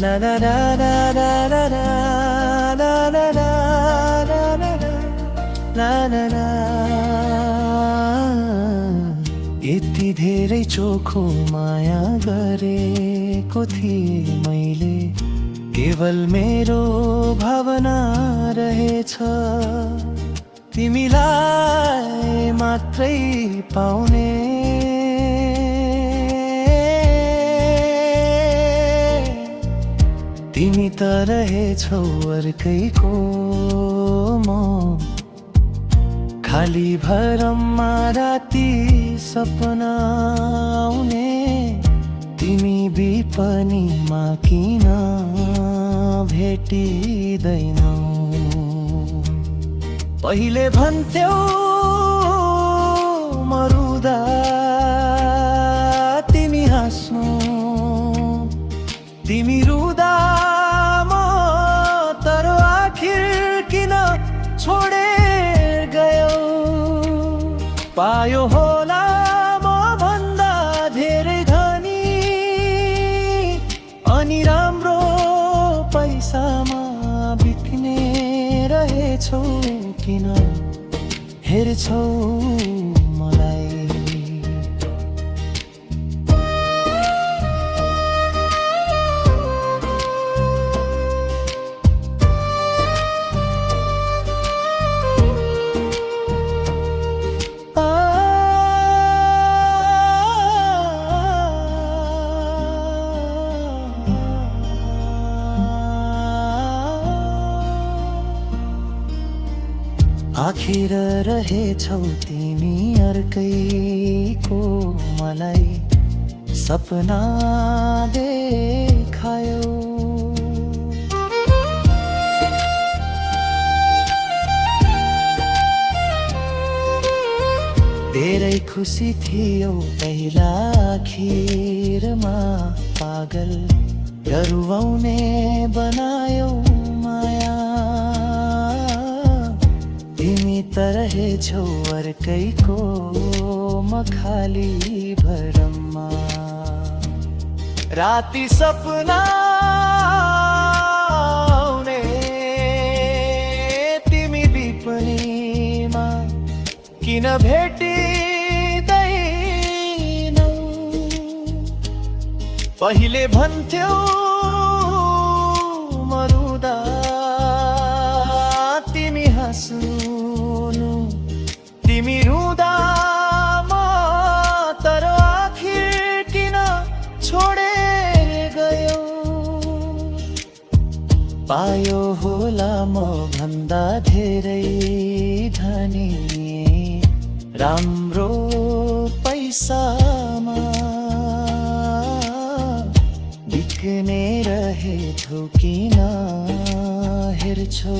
La la la la la la la la la la la la la यति धेरै चोखो माया गरेको थिएँ मैले, केवल मेरो भावना रहेछ तिमीलाई मात्रै पाउने। तिमी त रहेछौ अर्कैको, म खाली भरममा राति सपना आउने। तिमी विपनीमा किन भेटिँदैनौ? पहिले भन्थ्यौ म रुँदा तिमी हाँस्नु, तिमी रुँदा म, तर आखिर किन छोडेर गयौ? पायो होला म भन्दा धेरै धनी, अनि राम्रो पैसामा बिक्ने रहेछौ, किन हेर्छौ मलाई? आखिर रहेछौ तिमी अर्कैको, मलाई सपना देखायौ। धेरै खुसी थियौ पहिला आखिरमा, पागल रुवाउने बनायौ माया। तिमी त रहेछौ अर्कैको, म खाली भरममा राति सपना आउने। तिमी विपनीमा किन भेटिँदैनौ? पहिले भन्थ्यौ म रुँदा तिमी हाँस्नु, तिमी रुँदा म, तर आखिर किन छोडेर गयौ? पायो होला म भन्दा धेरै धनी, राम्रो पैसामा बिक्ने रहेछौ, किन हेर्छौ